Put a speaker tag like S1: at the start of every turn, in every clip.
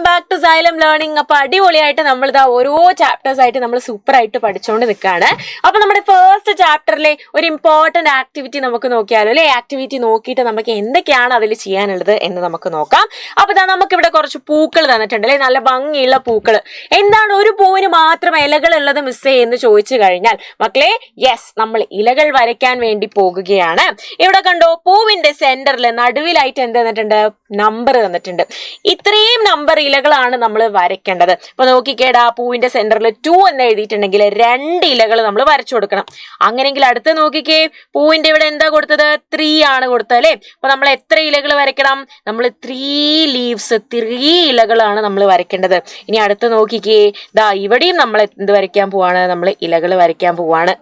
S1: Welcome back to Xylem learning. അപ്പൊ അടിപൊളിയായിട്ട് നമ്മൾ ഇതാ ഓരോ ചാപ്റ്റേഴ്സ് ആയിട്ട് നമ്മൾ സൂപ്പർ ആയിട്ട് പഠിച്ചുകൊണ്ട് നിൽക്കുകയാണ്. അപ്പൊ നമ്മുടെ ഫസ്റ്റ് ചാപ്റ്ററിലെ ഒരു ഇമ്പോർട്ടന്റ് ആക്ടിവിറ്റി നമുക്ക് നോക്കിയാലോ അല്ലെ. ആക്ടിവിറ്റി നോക്കിയിട്ട് നമുക്ക് എന്തൊക്കെയാണ് അതിൽ ചെയ്യാനുള്ളത് എന്ന് നമുക്ക് നോക്കാം. അപ്പൊ ഇതാ നമുക്ക് ഇവിടെ കുറച്ച് പൂക്കൾ തന്നിട്ടുണ്ട് അല്ലെ, നല്ല ഭംഗിയുള്ള പൂക്കൾ. എന്താണ് ഒരു പൂവിന് മാത്രം ഇലകൾ ഉള്ളത് മിസ്സേ എന്ന് ചോദിച്ചു കഴിഞ്ഞാൽ മക്കളെ, യെസ്, നമ്മൾ ഇലകൾ വരയ്ക്കാൻ വേണ്ടി പോകുകയാണ്. ഇവിടെ കണ്ടോ, പൂവിന്റെ സെന്ററിൽ നടുവിലായിട്ട് എന്ത് തന്നിട്ടുണ്ട്? നമ്പർ തന്നിട്ടുണ്ട്. ഇത്രയും നമ്പർ ഇലകളാണ് നമ്മൾ വരയ്ക്കേണ്ടത്. അപ്പൊ നോക്കിക്കേടാ, പൂവിന്റെ സെന്ററിൽ 2 എന്ന് എഴുതിയിട്ടുണ്ടെങ്കിൽ 2 ഇലകൾ നമ്മൾ വരച്ചു കൊടുക്കണം. അങ്ങനെയെങ്കിൽ അടുത്ത് നോക്കിക്കേ, പൂവിന്റെ ഇവിടെ എന്താ കൊടുത്തത്? 3 ആണ് കൊടുത്തത് അല്ലെ. അപ്പൊ നമ്മൾ എത്ര ഇലകൾ വരയ്ക്കണം? നമ്മൾ 3 ലീവ്സ്, 3 ഇലകളാണ് നമ്മൾ വരയ്ക്കേണ്ടത്. ഇനി അടുത്ത് നോക്കിക്കേ, ദാ ഇവിടെയും നമ്മൾ എന്ത് വരയ്ക്കാൻ പോവാണ്? നമ്മൾ ഇലകൾ വരയ്ക്കാൻ പോവാണ്.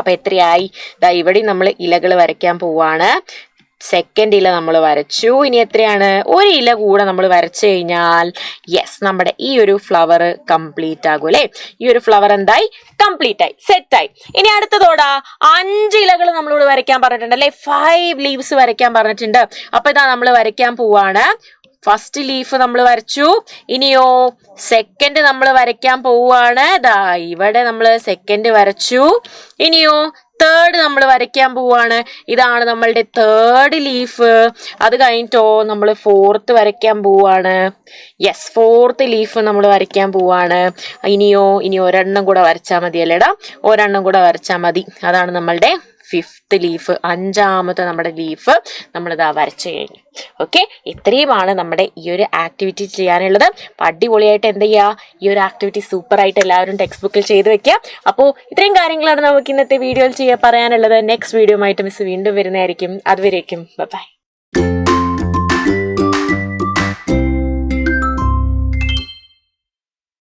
S1: അപ്പൊ എത്രയായി? ദാ ഇവിടെയും നമ്മൾ ഇലകൾ വരയ്ക്കാൻ പോവാണ്. സെക്കൻഡ് ഇല നമ്മൾ വരച്ചു. ഇനി എത്രയാണ്? ഒരു ഇല കൂടെ നമ്മൾ വരച്ചു കഴിഞ്ഞാൽ യെസ്, നമ്മുടെ ഈ ഒരു ഫ്ലവർ കംപ്ലീറ്റ് ആകും അല്ലെ. ഈ ഒരു ഫ്ലവർ എന്തായി? കംപ്ലീറ്റ് ആയി, സെറ്റ് ആയി. ഇനി അടുത്തതോടാ 5 ഇലകൾ നമ്മളോട് വരയ്ക്കാൻ പറഞ്ഞിട്ടുണ്ട് അല്ലെ. 5 ലീവ്സ് വരയ്ക്കാൻ പറഞ്ഞിട്ടുണ്ട്. അപ്പൊ ഇതാ നമ്മൾ വരയ്ക്കാൻ പോവാണ്. ഫസ്റ്റ് ലീഫ് നമ്മൾ വരച്ചു. ഇനിയോ സെക്കൻഡ് നമ്മൾ വരയ്ക്കാൻ പോവാണ്. ദാ ഇവിടെ നമ്മൾ സെക്കൻഡ് വരച്ചു. ഇനിയോ തേർഡ് നമ്മൾ വരയ്ക്കാൻ പോവാണ്. ഇതാണ് നമ്മളുടെ തേർഡ് ലീഫ്. അത് കഴിഞ്ഞിട്ടോ നമ്മൾ ഫോർത്ത് വരയ്ക്കാൻ പോവാണ്. യെസ്, ഫോർത്ത് ലീഫ് നമ്മൾ വരയ്ക്കാൻ പോവാണ്. ഇനി ഒരെണ്ണം കൂടെ വരച്ചാൽ മതി അല്ലേടാ, ഒരെണ്ണം കൂടെ വരച്ചാൽ മതി. അതാണ് നമ്മളുടെ 5th ലീഫ്, 5ാമത്തെ നമ്മുടെ ലീഫ് നമ്മളിതാ വരച്ചു കഴിഞ്ഞു. ഓക്കെ, ഇത്രയുമാണ് നമ്മുടെ ഈ ഒരു ആക്ടിവിറ്റി ചെയ്യാനുള്ളത്. അപ്പം അടിപൊളിയായിട്ട് എന്ത് ചെയ്യുക, ഈ ഒരു ആക്ടിവിറ്റി സൂപ്പറായിട്ട് എല്ലാവരും ടെക്സ്റ്റ് ബുക്കിൽ ചെയ്ത് വെക്കുക. അപ്പോൾ ഇത്രയും കാര്യങ്ങളാണ് നമുക്ക് ഇന്നത്തെ വീഡിയോയിൽ പറയാനുള്ളത്. നെക്സ്റ്റ് വീഡിയോ ആയിട്ട് മിസ് വീണ്ടും വരുന്നതായിരിക്കും. അതുവരേക്കും ബൈ.